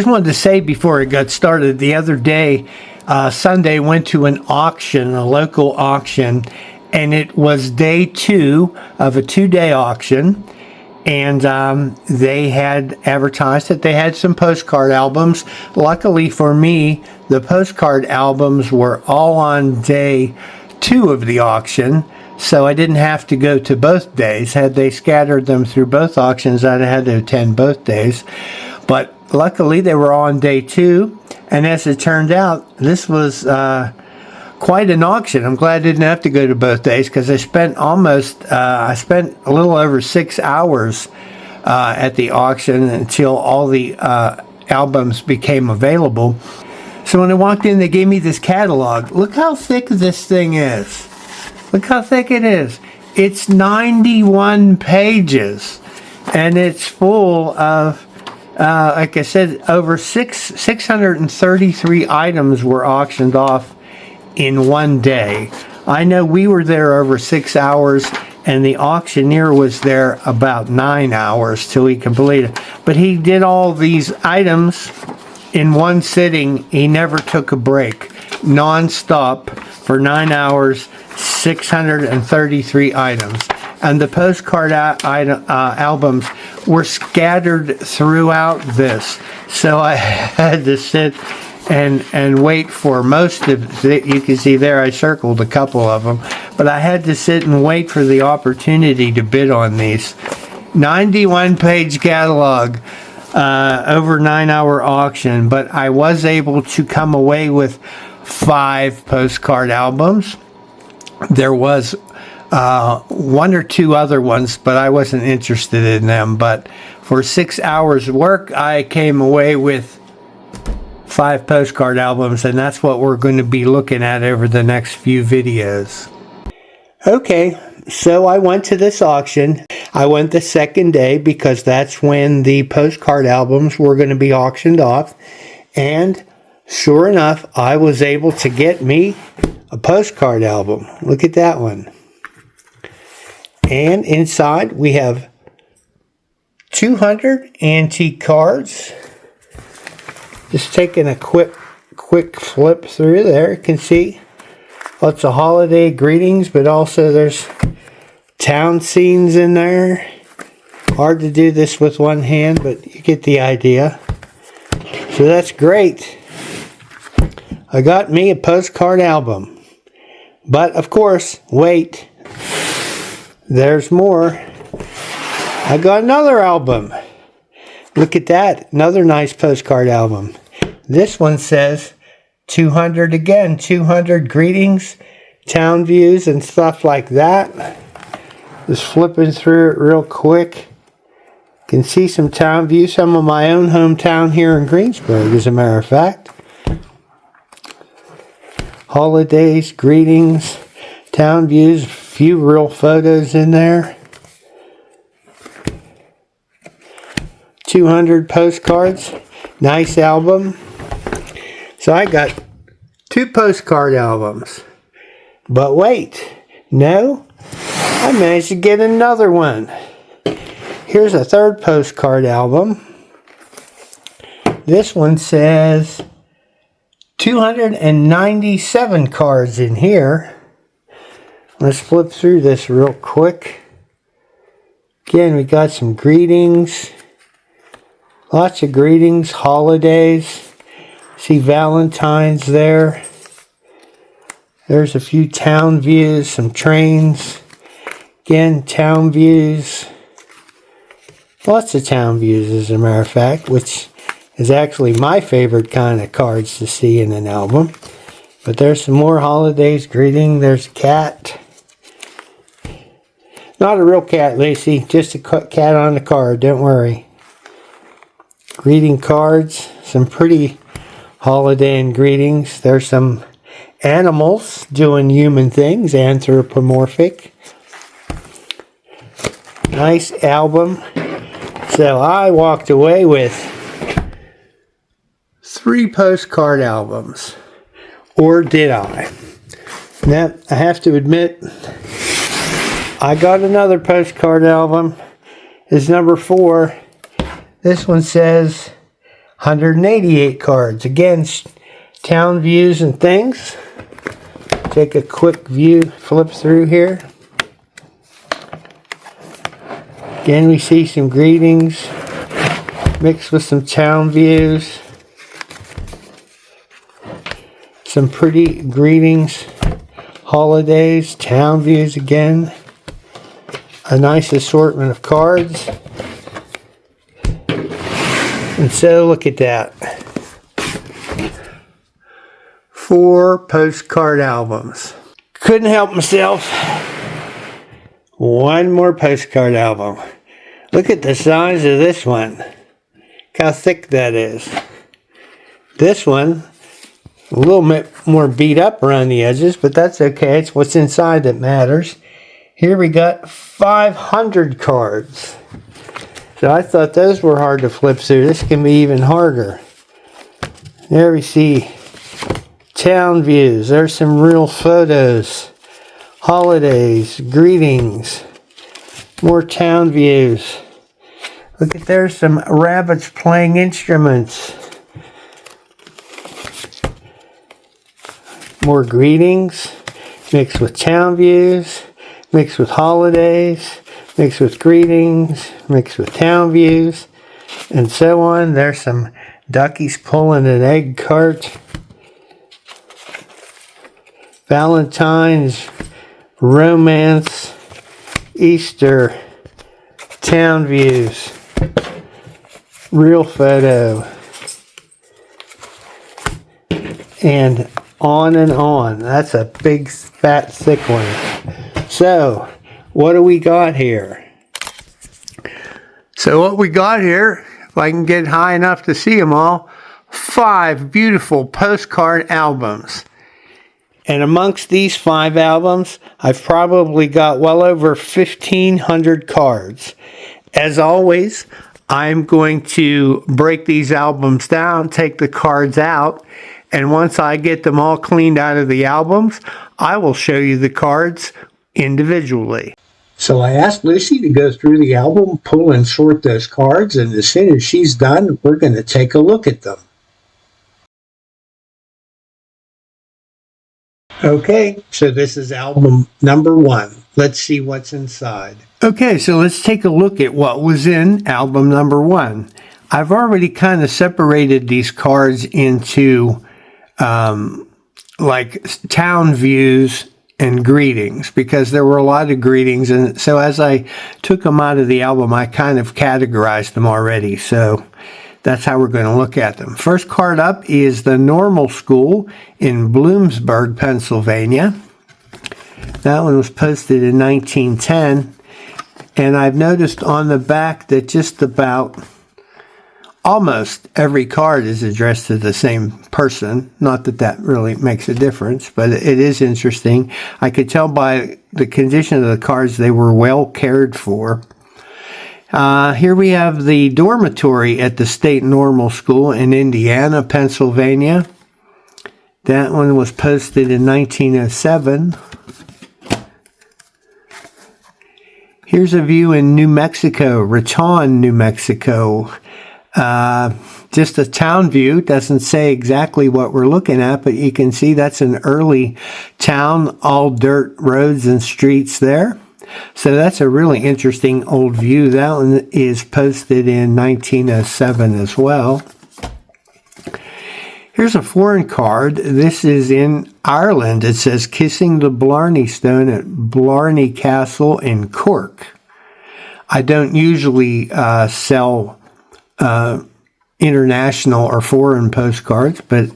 wanted to say before it got started, the other day, Sunday, went to an auction, a local auction, and it was day 2 of a 2-day auction. And they had advertised that they had some postcard albums. Luckily for me, the postcard albums were all on day 2 of the auction, so I didn't have to go to both days. Had they scattered them through both auctions, I'd have had to attend both days. But luckily, they were on day 2, and as it turned out, this was quite an auction. I'm glad I didn't have to go to both days, because I spent a little over 6 hours at the auction until all the albums became available. So when I walked in, they gave me this catalog. Look how thick this thing is. Look how thick it is. It's 91 pages, and it's full of, like I said, over 633 items were auctioned off in one day. I know we were there over 6 hours, and the auctioneer was there about 9 hours till he completed. But he did all these items in one sitting. He never took a break. Non-stop for 9 hours, 633 items. And the postcard albums were scattered throughout this. So I had to sit and wait for most of it. You can see there I circled a couple of them, but I had to sit and wait for the opportunity to bid on these. 91 page catalog, over 9-hour auction, but I was able to come away with 5 postcard albums. There was 1 or 2 other ones, but I wasn't interested in them. But for 6 hours work, I came away with 5 postcard albums, and that's what we're going to be looking at over the next few videos. Okay, so I went to this auction. I went the second day because that's when the postcard albums were going to be auctioned off, and sure enough, I was able to get me a postcard album. Look at that one. And inside we have 200 antique cards. Just taking a quick flip through there. You can see lots of holiday greetings, but also there's town scenes in there. Hard to do this with one hand, but you get the idea. So that's great. I got me a postcard album. But of course, wait. There's more. I got another album. Look at that. Another nice postcard album. This one says 200 again. 200 greetings, town views, and stuff like that. Just flipping through it real quick. You can see some town views. Some of my own hometown here in Greensburg, as a matter of fact. Holidays, greetings, town views. A few real photos in there. 200 postcards. Nice album. So I got 2 postcard albums. But wait, no, I managed to get another one. Here's a 3rd postcard album. This one says 297 cards in here. Let's flip through this real quick. Again, we got some greetings. Lots of greetings, holidays. See Valentine's there. There's a few town views, some trains. Again, town views. Lots of town views, as a matter of fact, which is actually my favorite kind of cards to see in an album. But there's some more holidays, greeting. There's a cat. Not a real cat, Lacey. Just a cat on the card, don't worry. Greeting cards, some pretty holiday and greetings. There's some animals doing human things, anthropomorphic. Nice album. So I walked away with 3 postcard albums. Or did I? Now, I have to admit, I got another postcard album. It's number 4. This one says, 188 cards. Again, town views and things. Take a quick view, flip through here. Again, we see some greetings mixed with some town views. Some pretty greetings, holidays, town views again. A nice assortment of cards. And so look at that. 4 postcard albums. Couldn't help myself. One more postcard album. Look at the size of this one. Look how thick that is. This one, a little bit more beat up around the edges, but that's okay. It's what's inside that matters. Here we got 500 cards. So I thought those were hard to flip through. This can be even harder. There we see town views. There's some real photos. Holidays, greetings, more town views. Look at there's some rabbits playing instruments. More greetings, mixed with town views, mixed with holidays, mixed with greetings, mixed with town views, and so on. There's some duckies pulling an egg cart. Valentine's, romance, Easter, town views, real photo, and on and on. That's a big, fat, thick one. So, what do we got here? So what we got here, if I can get high enough to see them all, 5 beautiful postcard albums. And amongst these 5 albums, I've probably got well over 1,500 cards. As always, I'm going to break these albums down, take the cards out, and once I get them all cleaned out of the albums, I will show you the cards individually. So I asked Lucy to go through the album, pull and sort those cards, and as soon as she's done, we're going to take a look at them. Okay, so this is album number 1. Let's see what's inside. Okay, so let's take a look at what was in album number 1. I've already kind of separated these cards into like town views and greetings, because there were a lot of greetings, and so as I took them out of the album, I kind of categorized them already. So that's how we're going to look at them. First card up is the Normal School in Bloomsburg, Pennsylvania. That one was posted in 1910. And I've noticed on the back that just about almost every card is addressed to the same person. Not that that really makes a difference, but it is interesting. I could tell by the condition of the cards they were well cared for. Here we have the dormitory at the State Normal School in Indiana, Pennsylvania. That one was posted in 1907. Here's a view in New Mexico, Raton, New Mexico. Just a town view. Doesn't say exactly what we're looking at, but you can see that's an early town, all dirt roads and streets there. So that's a really interesting old view. That one is posted in 1907 as well. Here's a foreign card. This is in Ireland. It says Kissing the Blarney Stone at Blarney Castle in Cork. I don't usually sell international or foreign postcards, but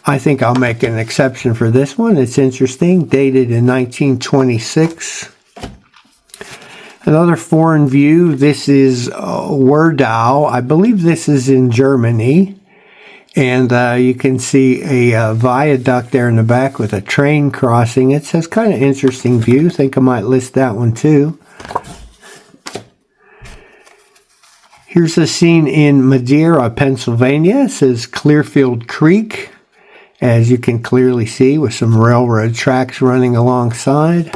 I think I'll make an exception for this one. It's interesting, dated in 1926. Another foreign view, this is Werdau. I believe this is in Germany. And you can see a viaduct there in the back with a train crossing. It says kind of interesting view. I think I might list that one too. Here's a scene in Madeira, Pennsylvania. It says Clearfield Creek, as you can clearly see, with some railroad tracks running alongside.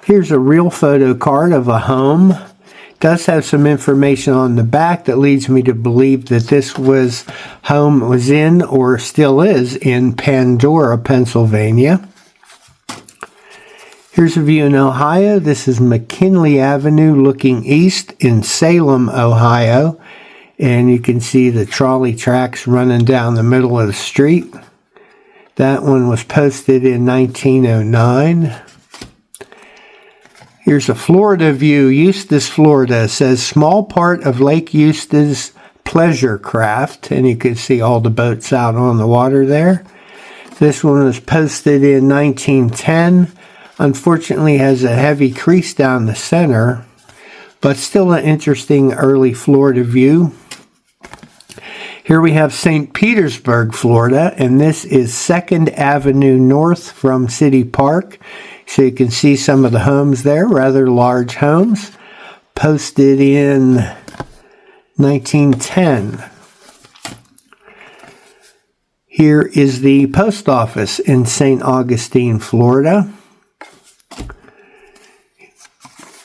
Here's a real photo card of a home. does have some information on the back that leads me to believe that this home was in, or still is, in Pandora, Pennsylvania. Here's a view in Ohio. This is McKinley Avenue looking east in Salem, Ohio. And you can see the trolley tracks running down the middle of the street. That one was posted in 1909. Here's a Florida view, Eustis, Florida. It says small part of Lake Eustis pleasure craft. And you can see all the boats out on the water there. This one was posted in 1910. Unfortunately, has a heavy crease down the center, but still an interesting early Florida view. Here we have St. Petersburg, Florida, and this is 2nd Avenue North from City Park. So you can see some of the homes there, rather large homes, posted in 1910. Here is the post office in St. Augustine, Florida.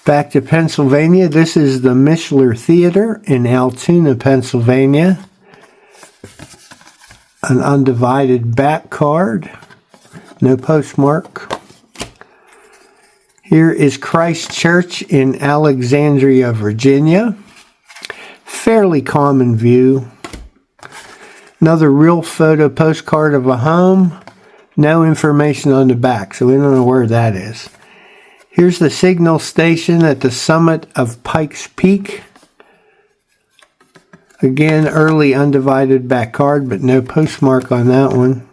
Back to Pennsylvania, this is the Mishler Theater in Altoona, Pennsylvania. An undivided back card, no postmark. Here is Christ Church in Alexandria, Virginia. Fairly common view. Another real photo postcard of a home. No information on the back, so we don't know where that is. Here's the signal station at the summit of Pikes Peak. Again, early undivided back card, but no postmark on that one.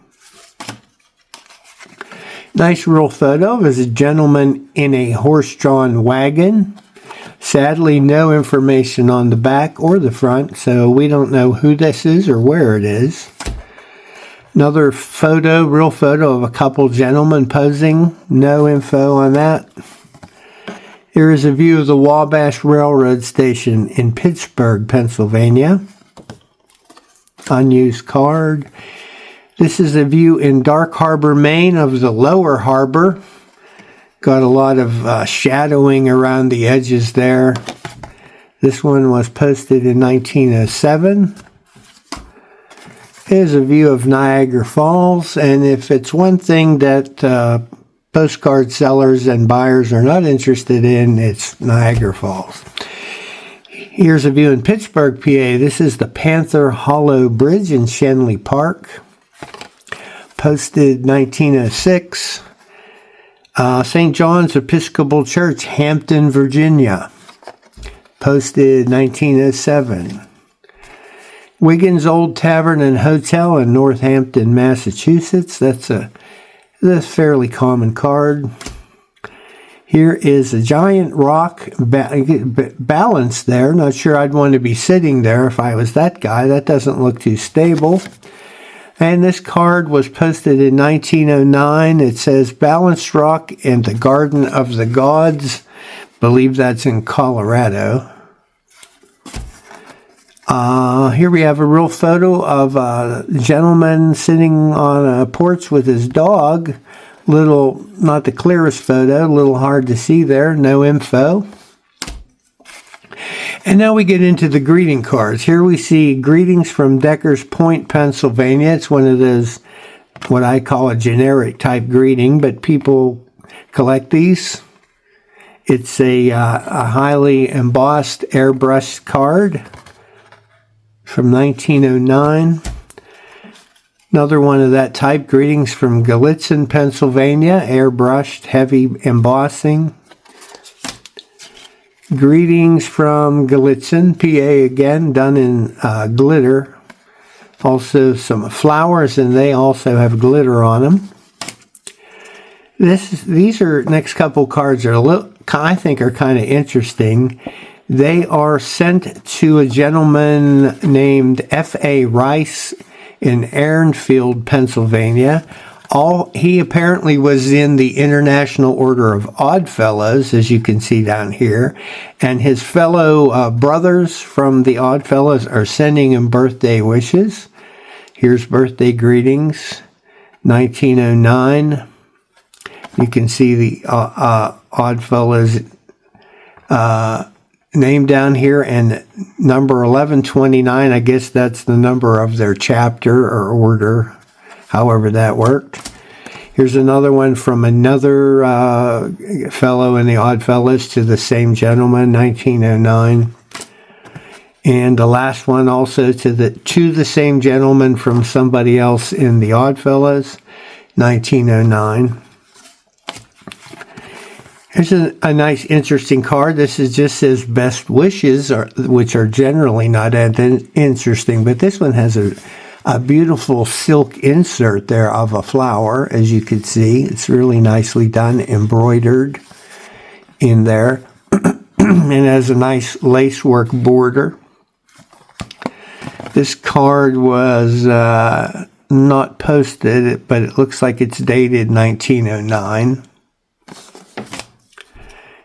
Nice real photo of a gentleman in a horse-drawn wagon. Sadly, no information on the back or the front, so we don't know who this is or where it is. Another photo, real photo of a couple gentlemen posing. No info on that. Here is a view of the Wabash Railroad Station in Pittsburgh, Pennsylvania. Unused card. This is a view in Dark Harbor, Maine of the lower harbor. Got a lot of shadowing around the edges there. This one was posted in 1907. Here's a view of Niagara Falls, and if it's one thing that postcard sellers and buyers are not interested in, it's Niagara Falls. Here's a view in Pittsburgh, PA. This is the Panther Hollow Bridge in Shenley Park. Posted 1906. St. John's Episcopal Church, Hampton, Virginia. Posted 1907. Wiggins Old Tavern and Hotel in Northampton, Massachusetts. That's a fairly common card. Here is a giant rock balanced there. Not sure I'd want to be sitting there if I was that guy. That doesn't look too stable. And this card was posted in 1909. It says Balanced Rock and the Garden of the Gods. Believe that's in Colorado. Here we have a real photo of a gentleman sitting on a porch with his dog. Not the clearest photo, a little hard to see there, no info. And now we get into the greeting cards. Here we see greetings from Decker's Point, Pennsylvania. It's one of those, what I call a generic type greeting, but people collect these. It's a highly embossed airbrushed card from 1909. Another one of that type, greetings from Gallitzin, Pennsylvania, airbrushed, heavy embossing. Greetings from Gallitzin, PA again, done in glitter. Also some flowers, and they also have glitter on them. These next couple cards are I think are kind of interesting. They are sent to a gentleman named F.A. Rice in Ernfield, Pennsylvania. He apparently was in the International Order of Oddfellows, as you can see down here, and his fellow brothers from the Oddfellows are sending him birthday wishes. Here's birthday greetings, 1909. You can see the Oddfellows name down here, and number 1129, I guess that's the number of their chapter or order, however that worked. Here's another one from another fellow in the Oddfellows, To the Same Gentleman, 1909. And the last one also to the Same Gentleman from somebody else in the Oddfellows, 1909. Here's a nice, interesting card. This just says best wishes, which are generally not that interesting, but this one has a beautiful silk insert there of a flower, as you can see. It's really nicely done, embroidered in there, and has a nice lacework border. This card was not posted, but it looks like it's dated 1909.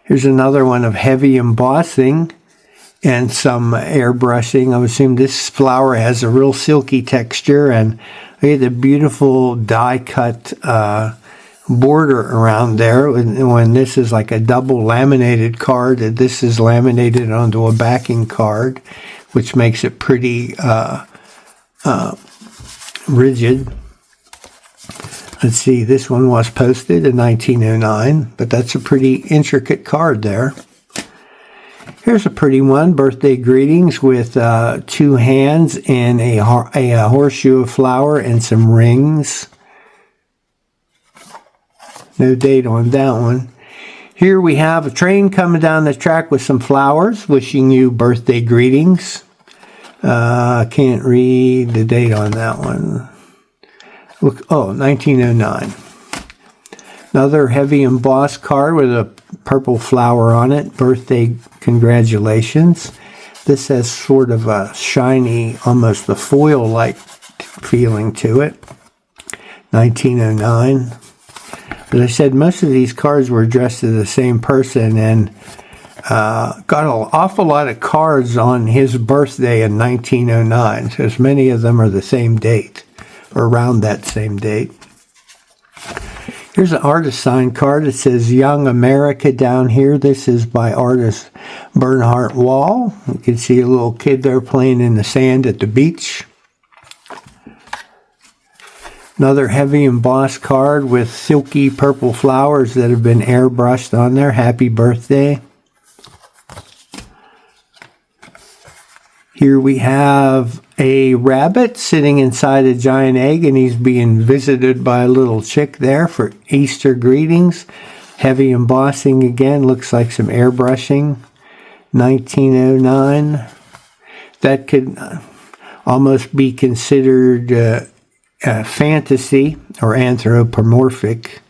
Here's another one of heavy embossing and some airbrushing. I would assume this flower has a real silky texture, and look at the beautiful die-cut border around there. When this is like a double laminated card, this is laminated onto a backing card, which makes it pretty rigid. Let's see, this one was posted in 1909, but that's a pretty intricate card there. Here's a pretty one, birthday greetings with 2 hands and a horseshoe of flower and some rings. No date on that one. Here we have a train coming down the track with some flowers, wishing you birthday greetings. I can't read the date on that one. Look, 1909. Another heavy embossed card with a purple flower on it. Birthday congratulations. This has sort of a shiny, almost a foil-like feeling to it. 1909. As I said, most of these cards were addressed to the same person, and got an awful lot of cards on his birthday in 1909. So as many of them are the same date, or around that same date. Here's an artist signed card. It says Young America down here. This is by artist Bernhard Wall. You can see a little kid there playing in the sand at the beach. Another heavy embossed card with silky purple flowers that have been airbrushed on there. Happy birthday. Here we have a rabbit sitting inside a giant egg, and he's being visited by a little chick there for Easter greetings. Heavy embossing again, looks like some airbrushing. 1909. That could almost be considered fantasy or anthropomorphic.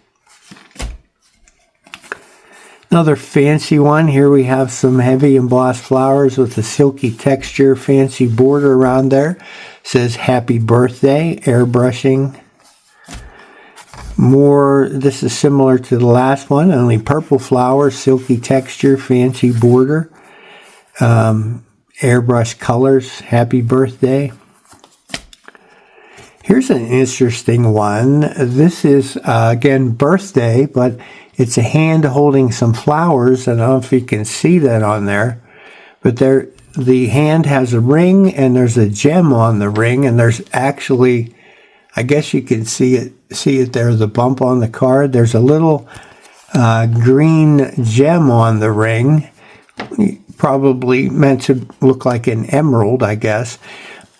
Another fancy one. Here we have some heavy embossed flowers with a silky texture, fancy border around there. It says happy birthday, airbrushing. More, this is similar to the last one, only purple flowers, silky texture, fancy border. Airbrush colors, happy birthday. Here's an interesting one. This is, again, birthday, but it's a hand holding some flowers. I don't know if you can see that on there, but the hand has a ring, and there's a gem on the ring, and there's actually, I guess you can see it there, the bump on the card. There's a little green gem on the ring, probably meant to look like an emerald, I guess.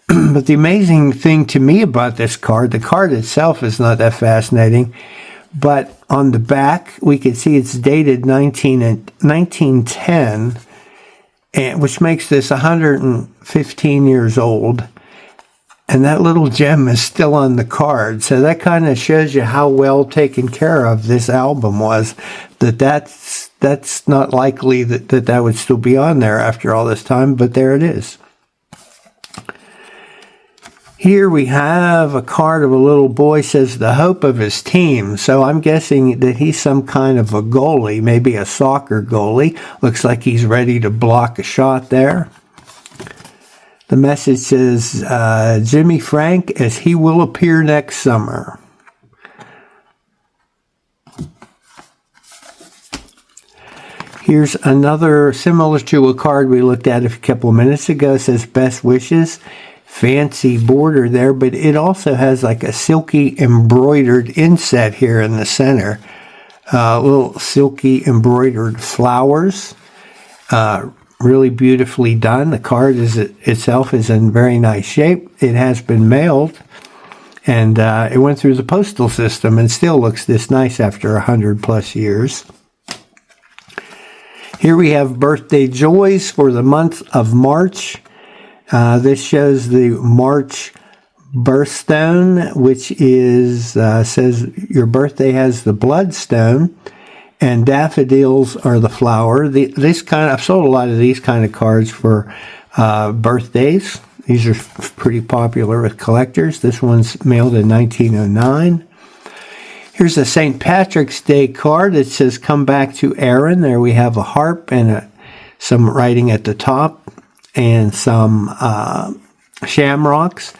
But the amazing thing to me about this card, the card itself is not that fascinating, but on the back, we can see it's dated 1910, which makes this 115 years old. And that little gem is still on the card. So that kind of shows you how well taken care of this album was. That's not likely that would still be on there after all this time, but there it is. Here we have a card of a little boy, says the hope of his team. So I'm guessing that he's some kind of a goalie, maybe a soccer goalie. Looks like he's ready to block a shot there. The message says, Jimmy Frank, as he will appear next summer. Here's another similar to a card we looked at a couple of minutes ago. It says best wishes. Fancy border there, but it also has like a silky embroidered inset here in the center. Little silky embroidered flowers. Really beautifully done. The card itself is in very nice shape. It has been mailed, and it went through the postal system and still looks this nice after 100+ years. Here we have birthday joys for the month of March. This shows the March birthstone, which is says your birthday has the bloodstone, and daffodils are the flower. I've sold a lot of these kind of cards for birthdays. These are pretty popular with collectors. This one's mailed in 1909. Here's a St. Patrick's Day card. It says, "Come back to Erin." There we have a harp and some writing at the top and some shamrocks.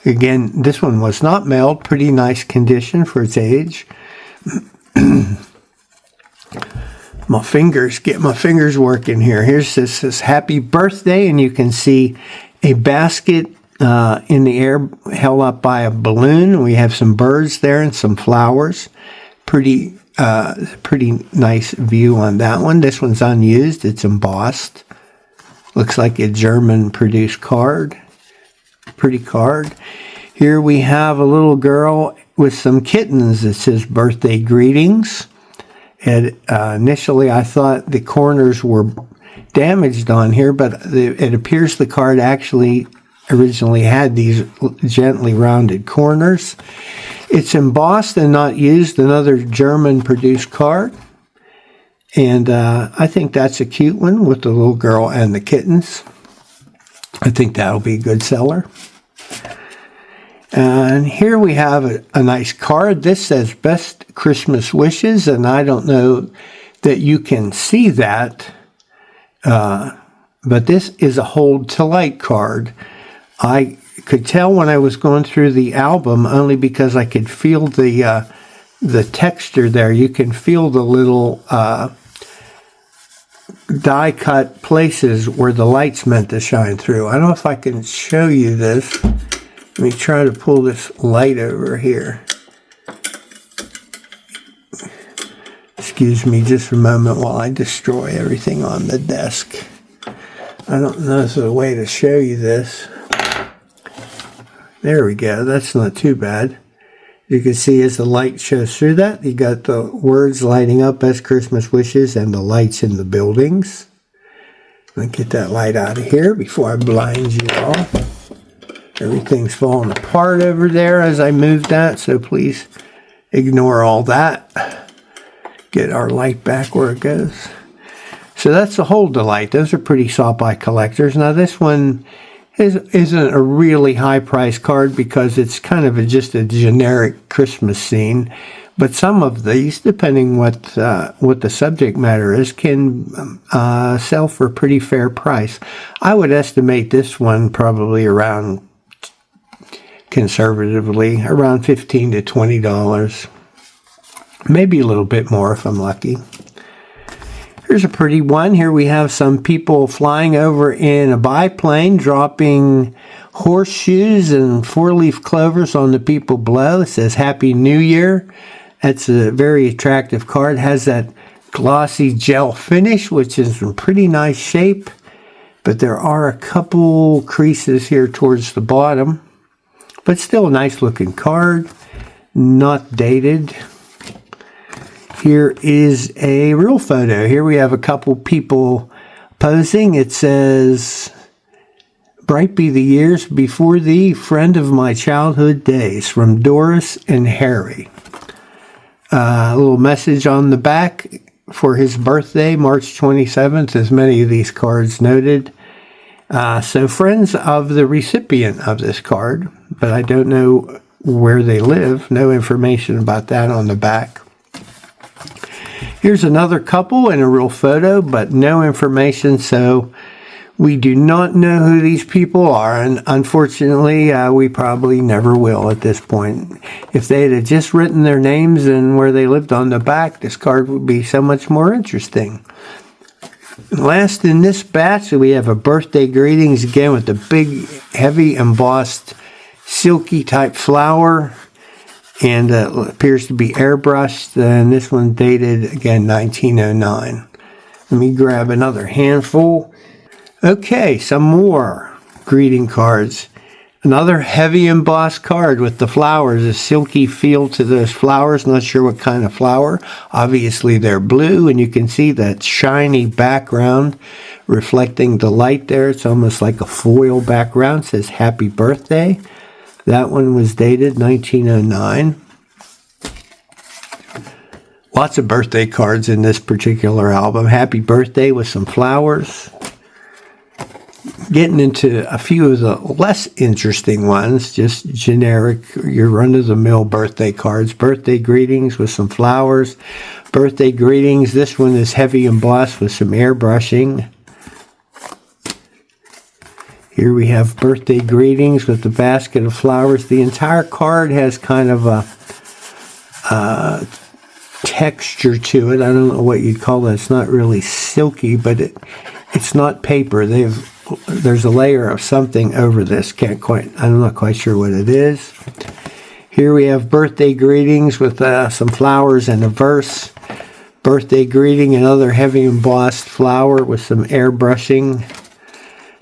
Again, this one was not mailed. Pretty nice condition for its age. Get my fingers working here. Here's this says, "Happy birthday," and you can see a basket in the air held up by a balloon. We have some birds there and some flowers. Pretty nice view on that one. This one's unused. It's embossed. Looks like a German-produced card. Pretty card. Here we have a little girl with some kittens. It says birthday greetings. And initially I thought the corners were damaged on here, but it appears the card actually originally had these gently rounded corners. It's embossed and not used. Another German-produced card. And I think that's a cute one with the little girl and the kittens. I think that'll be a good seller. And here we have a nice card. This says Best Christmas Wishes, and I don't know that you can see that, but this is a Hold to Light card. I could tell when I was going through the album only because I could feel the texture there. You can feel the little die cut places where the light's meant to shine through. I don't know if I can show you this. Let me try to pull this light over here. Excuse me just for a moment while I destroy everything on the desk. I don't know if there's a way to show you this. There we go. That's not too bad. You can see as the light shows through that, you got the words lighting up, Best Christmas Wishes, and the lights in the buildings. Let me get that light out of here before I blind you all. Everything's falling apart over there as I move that, so please ignore all that. Get our light back where it goes. So that's the Hold the Light. Those are pretty sought-by collectors. Now this one isn't a really high-priced card because it's kind of just a generic Christmas scene. But some of these, depending what the subject matter is, can sell for a pretty fair price. I would estimate this one probably around, conservatively, around $15 to $20. Maybe a little bit more if I'm lucky. Here's a pretty one. Here we have some people flying over in a biplane, dropping horseshoes and four-leaf clovers on the people below. It says Happy New Year. That's a very attractive card. It has that glossy gel finish, which is in pretty nice shape. But there are a couple creases here towards the bottom. But still a nice looking card. Not dated. Here is a real photo. Here we have a couple people posing. It says, Bright be the years before thee, friend of my childhood days, from Doris and Harry. A little message on the back for his birthday, March 27th, as many of these cards noted. So friends of the recipient of this card, but I don't know where they live. No information about that on the back. Here's another couple in a real photo, but no information, so we do not know who these people are, and unfortunately, we probably never will at this point. If they had just written their names and where they lived on the back, this card would be so much more interesting. Last in this batch, we have a birthday greetings again with the big, heavy, embossed, silky type flower, and appears to be airbrushed. And this one dated again 1909. Let me grab another handful. Okay, some more greeting cards. Another heavy embossed card with the flowers, a silky feel to those flowers. Not sure what kind of flower. Obviously they're blue, and you can see that shiny background reflecting the light there. It's almost like a foil background. It says happy birthday. That one was dated 1909. Lots of birthday cards in this particular album. Happy birthday with some flowers. Getting into a few of the less interesting ones, just generic, your run-of-the-mill birthday cards. Birthday greetings with some flowers. Birthday greetings. This one is heavy embossed with some airbrushing. Here we have birthday greetings with the basket of flowers. The entire card has kind of a texture to it. I don't know what you'd call it. It's not really silky, but it's not paper. There's a layer of something over this. I'm not quite sure what it is. Here we have birthday greetings with some flowers and a verse. Birthday greeting, another heavy embossed flower with some airbrushing.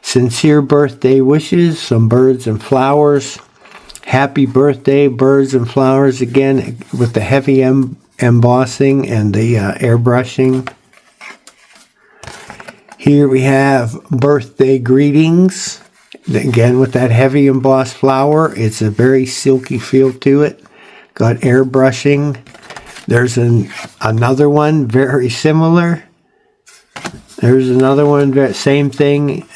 Sincere birthday wishes, some birds and flowers. Happy birthday, birds and flowers again with the heavy embossing and the airbrushing. Here we have birthday greetings, again with that heavy embossed flower. It's a very silky feel to it. Got airbrushing. There's another one very similar. There's another one, same thing,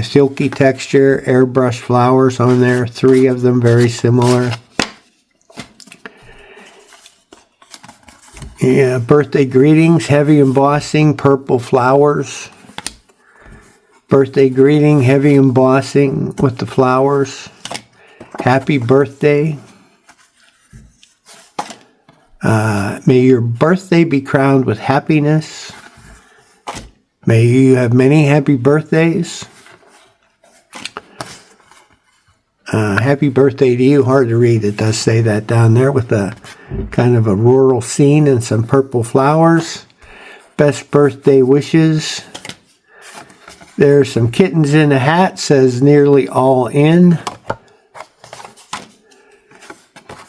silky texture, airbrush flowers on there. 3 of them very similar. Yeah, birthday greetings, heavy embossing, purple flowers. Birthday greeting, heavy embossing with the flowers. Happy birthday. May your birthday be crowned with happiness. May you have many happy birthdays. Happy birthday to you. Hard to read. It does say that down there with a kind of a rural scene and some purple flowers. Best birthday wishes. There's some kittens in a hat, says nearly all in.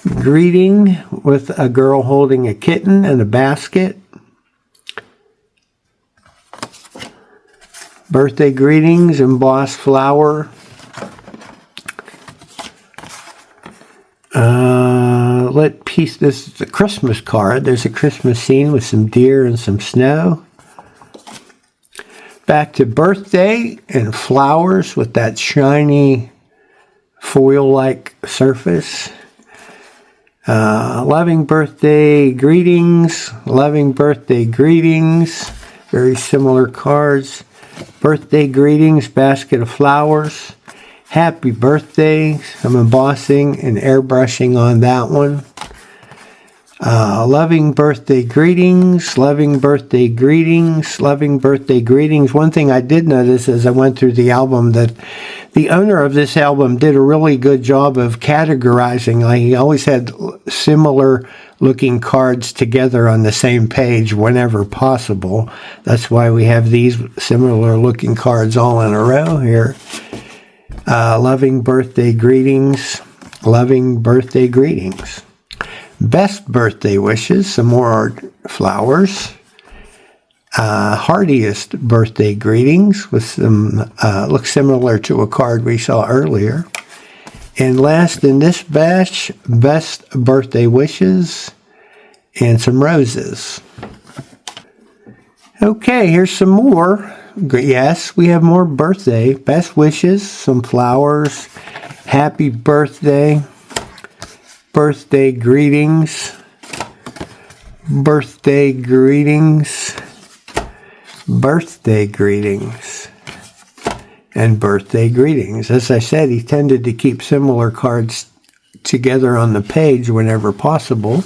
Greeting with a girl holding a kitten and a basket. Birthday greetings, embossed flower. This is a Christmas card. There's a Christmas scene with some deer and some snow. Back to birthday and flowers with that shiny foil-like surface. Loving birthday greetings. Loving birthday greetings. Very similar cards. Birthday greetings, basket of flowers. Happy birthday. Some embossing and airbrushing on that one. Loving birthday greetings, loving birthday greetings, loving birthday greetings. One thing I did notice as I went through the album, that the owner of this album did a really good job of categorizing. Like, he always had similar looking cards together on the same page whenever possible. That's why we have these similar looking cards all in a row here. Loving birthday greetings, loving birthday greetings. Best birthday wishes, some more flowers. Heartiest birthday greetings with some, looks similar to a card we saw earlier. And last in this batch, best birthday wishes and some roses. Okay, here's some more. Yes, we have more birthday. Best wishes, some flowers. Happy birthday. Birthday greetings. Birthday greetings. Birthday greetings. And birthday greetings. As I said, he tended to keep similar cards together on the page whenever possible.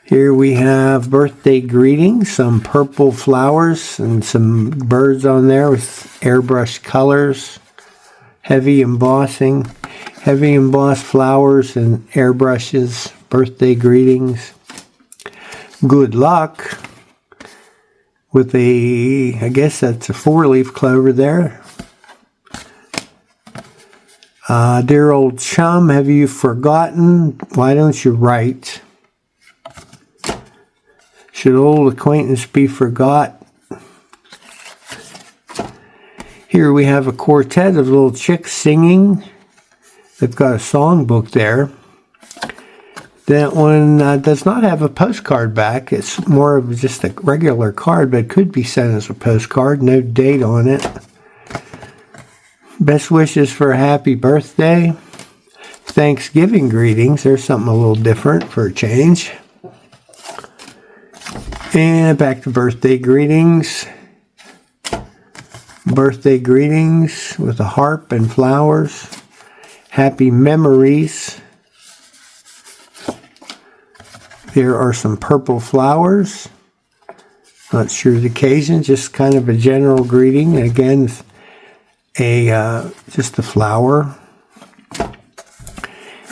Here we have birthday greetings, some purple flowers and some birds on there with airbrush colors, heavy embossing, heavy embossed flowers and airbrushes, birthday greetings. Good luck with I guess that's a 4-leaf clover there. Dear old chum, have you forgotten? Why don't you write? Should old acquaintance be forgot? Here we have a quartet of little chicks singing. They've got a songbook there. That one does not have a postcard back. It's more of just a regular card, but it could be sent as a postcard. No date on it. Best wishes for a happy birthday. Thanksgiving greetings. There's something a little different for a change. And back to birthday greetings. Birthday greetings with a harp and flowers. Happy memories. There are some purple flowers. Not sure the occasion, just kind of a general greeting. Again, just a flower.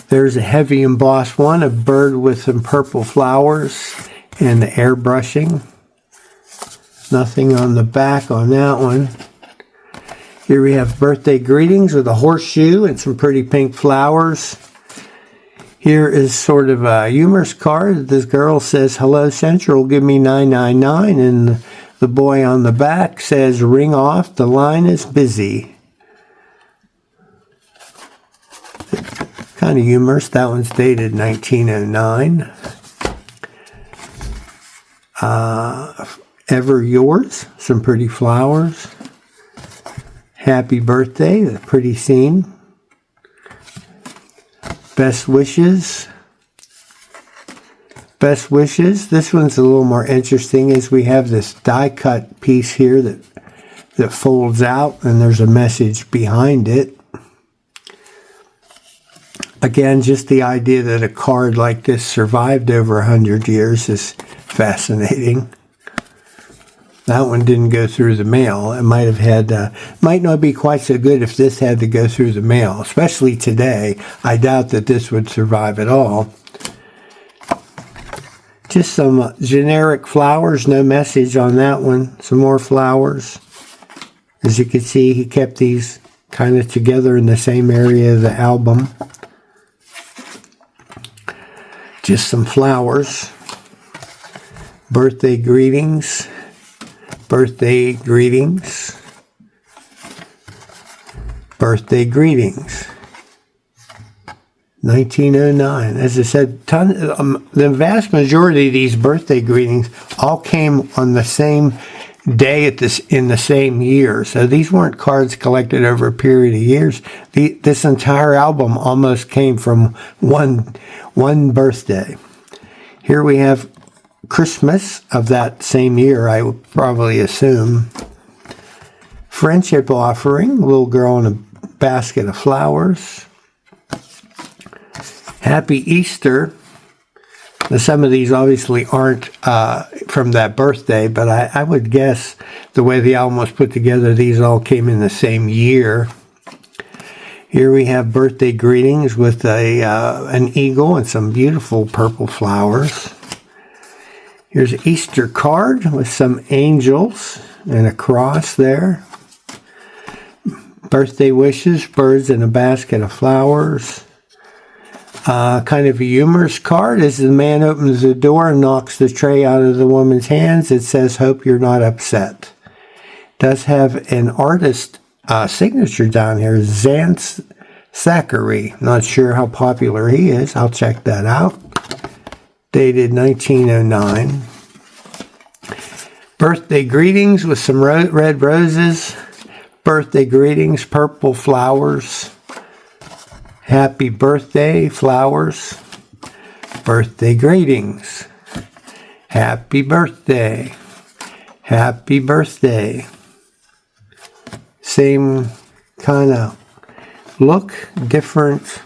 There's a heavy embossed one, a bird with some purple flowers. And the airbrushing. Nothing on the back on that one. Here we have birthday greetings with a horseshoe and some pretty pink flowers. Here is sort of a humorous card. This girl says, "Hello Central, give me 999." And the boy on the back says, "Ring off, the line is busy." Kind of humorous. That one's dated 1909. Ever yours, some pretty flowers. Happy birthday, a pretty scene. Best wishes. Best wishes. This one's a little more interesting as we have this die cut piece here that folds out and there's a message behind it. Again, just the idea that a card like this survived over 100 years is fascinating. That one didn't go through the mail. It might have had, might not be quite so good if this had to go through the mail, especially today. I doubt that this would survive at all. Just some generic flowers, no message on that one. Some more flowers. As you can see, he kept these kind of together in the same area of the album. Just some flowers. Birthday greetings. Birthday greetings. Birthday greetings. 1909. As I said, the vast majority of these birthday greetings all came on the same day in the same year. So these weren't cards collected over a period of years. This entire album almost came from one birthday. Here we have Christmas of that same year, I would probably assume. Friendship offering, little girl in a basket of flowers. Happy Easter. Now, some of these obviously aren't from that birthday, but I would guess the way the album was put together, these all came in the same year. Here we have birthday greetings with an eagle and some beautiful purple flowers. Here's an Easter card with some angels and a cross there. Birthday wishes, birds in a basket of flowers. Kind of a humorous card. As the man opens the door and knocks the tray out of the woman's hands, it says, "Hope you're not upset." Does have an artist signature down here, Zance Zachary. Not sure how popular he is. I'll check that out. Dated 1909. Birthday greetings with some red roses. Birthday greetings, purple flowers. Happy birthday, flowers. Birthday greetings. Happy birthday. Happy birthday. Same kind of look, different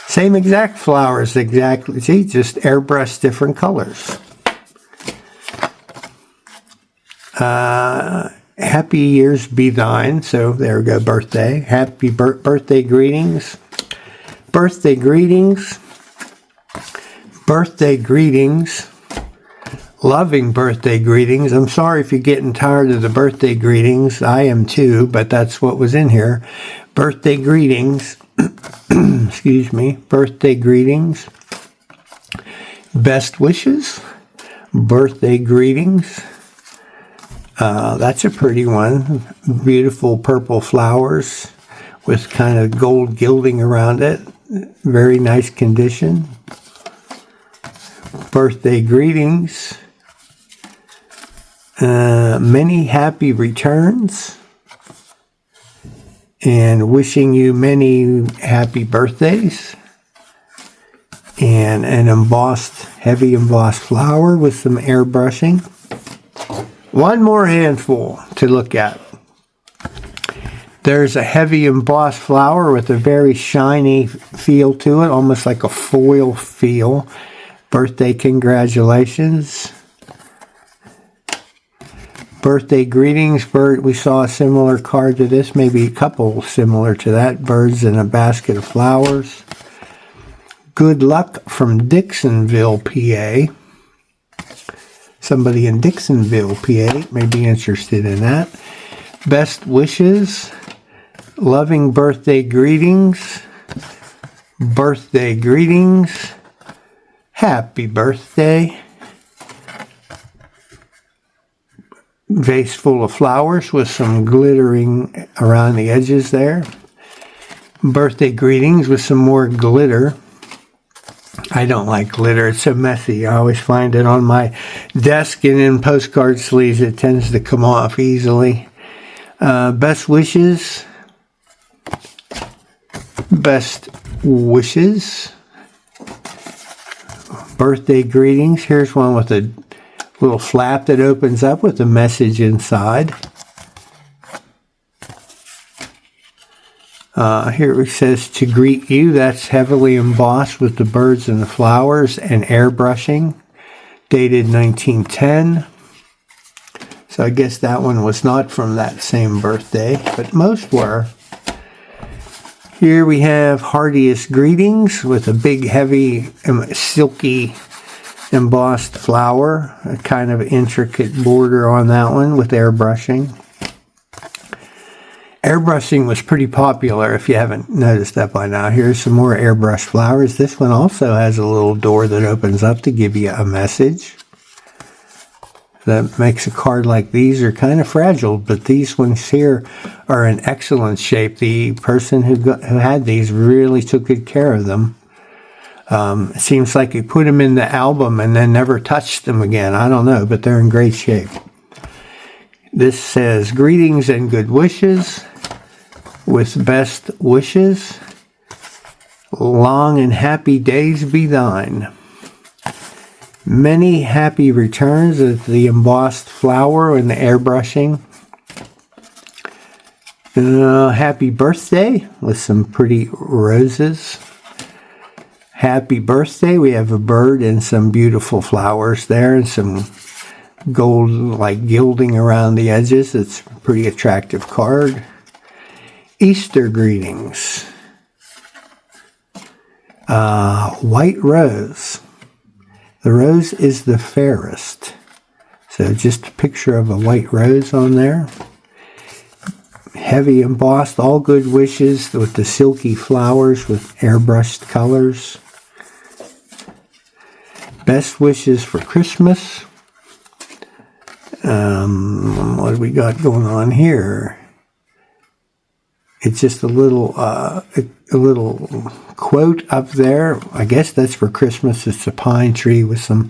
Same exact flowers, exactly. See, just airbrushed different colors. Happy years be thine. So there we go, birthday. Happy birthday greetings. Birthday greetings. Birthday greetings. Loving birthday greetings. I'm sorry if you're getting tired of the birthday greetings. I am too, but that's what was in here. Birthday greetings. Excuse me. Birthday greetings. Best wishes. Birthday greetings. That's a pretty one. Beautiful purple flowers with kind of gold gilding around it. Very nice condition. Birthday greetings. Many happy returns. And wishing you many happy birthdays. And an embossed, heavy embossed flower with some airbrushing. One more handful to look at. There's a heavy embossed flower with a very shiny feel to it, almost like a foil feel. Birthday congratulations. Birthday greetings. We saw a similar card to this, maybe a couple similar to that. Birds in a basket of flowers. Good luck from Dixonville, PA. Somebody in Dixonville, PA may be interested in that. Best wishes. Loving birthday greetings. Birthday greetings. Happy birthday. Vase full of flowers with some glittering around the edges there. Birthday greetings with some more glitter. I don't like glitter. It's so messy. I always find it on my desk and in postcard sleeves. It tends to come off easily. Best wishes. Best wishes. Birthday greetings. Here's one with a little flap that opens up with a message inside. Here it says to greet you. That's heavily embossed with the birds and the flowers and airbrushing. Dated 1910. So I guess that one was not from that same birthday, but most were. Here we have heartiest greetings with a big, heavy, silky embossed flower. A kind of intricate border on that one with airbrushing. Airbrushing was pretty popular if you haven't noticed that by now. Here's some more airbrush flowers. This one also has a little door that opens up to give you a message. That makes a card like these are kind of fragile, but these ones here are in excellent shape. The person who had these really took good care of them. It seems like he put them in the album and then never touched them again. I don't know, but they're in great shape. This says, greetings and good wishes. With best wishes, long and happy days be thine. Many happy returns of the embossed flower and the airbrushing. Happy birthday with some pretty roses. Happy birthday. We have a bird and some beautiful flowers there and some gold like gilding around the edges. It's a pretty attractive card. Easter greetings. White rose. The rose is the fairest. So just a picture of a white rose on there. Heavy embossed, all good wishes with the silky flowers with airbrushed colors. Best wishes for Christmas. What do we got going on here? It's just a little quote up there. I guess that's for Christmas. It's a pine tree with some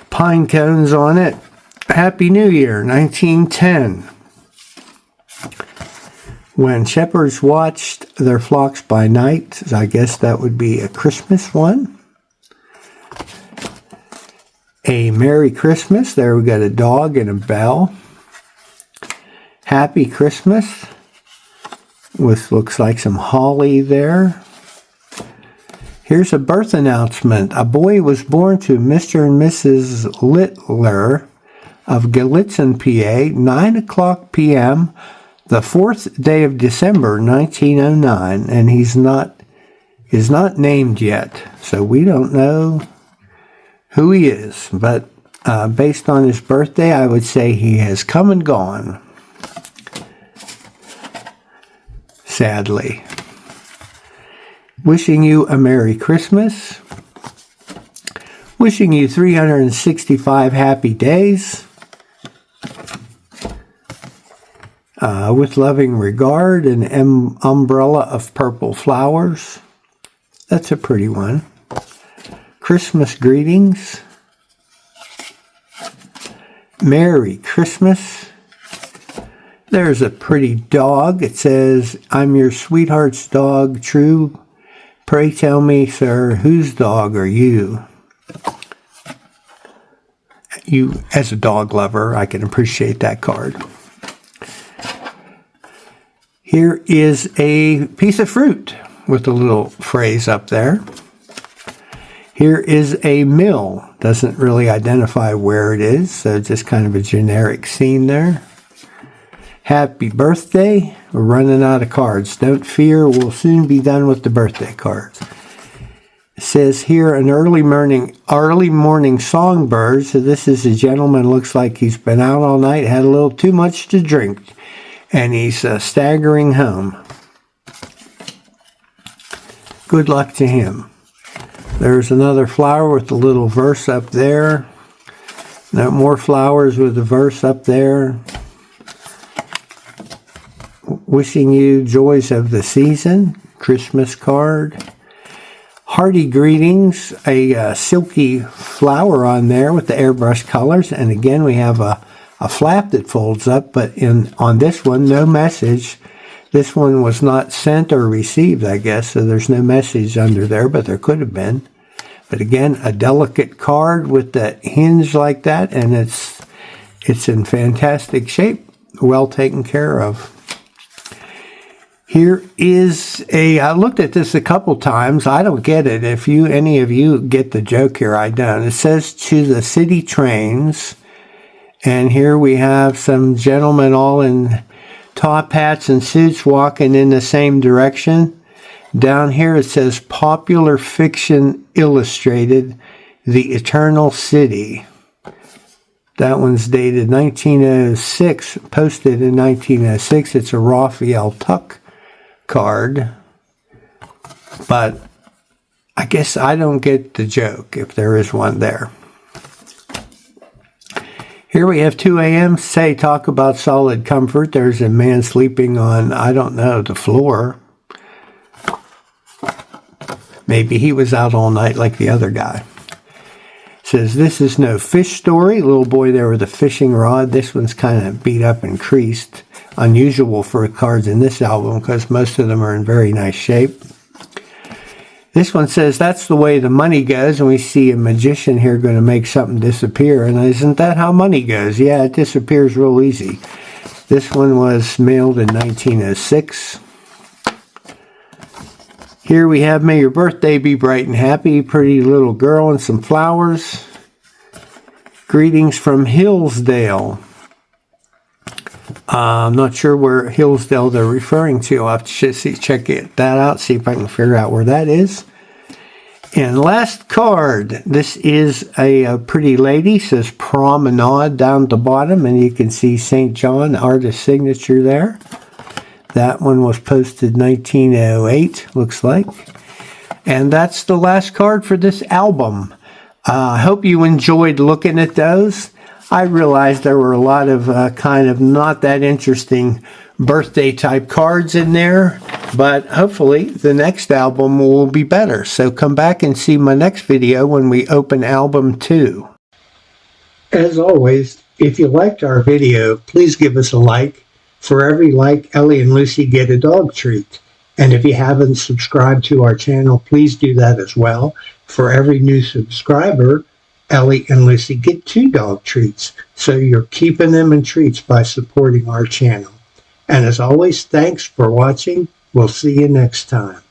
pine cones on it. Happy New Year, 1910. When shepherds watched their flocks by night, I guess that would be a Christmas one. A Merry Christmas. There we got a dog and a bell. Happy Christmas. With looks like some holly there. Here's a birth announcement. A boy was born to Mr. and Mrs. Littler of Gallitzin, PA, 9 o'clock p.m., the 4th day of December, 1909, and is not named yet, so we don't know who he is, but based on his birthday, I would say he has come and gone, sadly. Wishing you a Merry Christmas. Wishing you 365 happy days. With loving regard, an umbrella of purple flowers. That's a pretty one. Christmas greetings. Merry Christmas. There's a pretty dog. It says, I'm your sweetheart's dog, true. Pray tell me, sir, whose dog are you? You, as a dog lover, I can appreciate that card. Here is a piece of fruit with a little phrase up there. Here is a mill. Doesn't really identify where it is, so just kind of a generic scene there. Happy birthday. We're running out of cards. Don't fear, we'll soon be done with the birthday cards. It says here an early morning songbird. So this is a gentleman, looks like he's been out all night, had a little too much to drink, and he's staggering home. Good luck to him. There's another flower with a little verse up there. No more flowers with a verse up there. Wishing you joys of the season. Christmas card. Hearty greetings. A silky flower on there with the airbrush colors. And again, we have a flap that folds up, but on this one, no message. This one was not sent or received, I guess, so there's no message under there, but there could have been. But again, a delicate card with the hinge like that, and it's in fantastic shape, well taken care of. Here is I looked at this a couple times. I don't get it. If any of you get the joke here, I don't. It says to the city trains, and here we have some gentlemen all in top hats and suits walking in the same direction. Down here it says Popular Fiction Illustrated, The Eternal City. That one's dated 1906, posted in 1906. It's a Raphael Tuck card. But I guess I don't get the joke, if there is one there. Here we have 2 a.m. Say, talk about solid comfort. There's a man sleeping on, I don't know, the floor. Maybe he was out all night like the other guy. Says, this is no fish story. Little boy there with a fishing rod. This one's kind of beat up and creased. Unusual for cards in this album because most of them are in very nice shape. This one says, that's the way the money goes, and we see a magician here going to make something disappear, and isn't that how money goes? Yeah, it disappears real easy. This one was mailed in 1906. Here we have, may your birthday be bright and happy, pretty little girl and some flowers. Greetings from Hillsdale. I'm not sure where Hillsdale they're referring to. I'll have to check that out, see if I can figure out where that is. And last card, this is a pretty lady, says Promenade down at the bottom, and you can see St. John, artist signature there. That one was posted 1908, looks like. And that's the last card for this album. I hope you enjoyed looking at those. I realized there were a lot of kind of not that interesting birthday type cards in there, but hopefully the next album will be better. So come back and see my next video when we open album 2. As always, if you liked our video, please give us a like. For every like, Ellie and Lucy get a dog treat. And if you haven't subscribed to our channel, please do that as well. For every new subscriber, Ellie and Lucy get 2 dog treats, so you're keeping them in treats by supporting our channel. And as always, thanks for watching. We'll see you next time.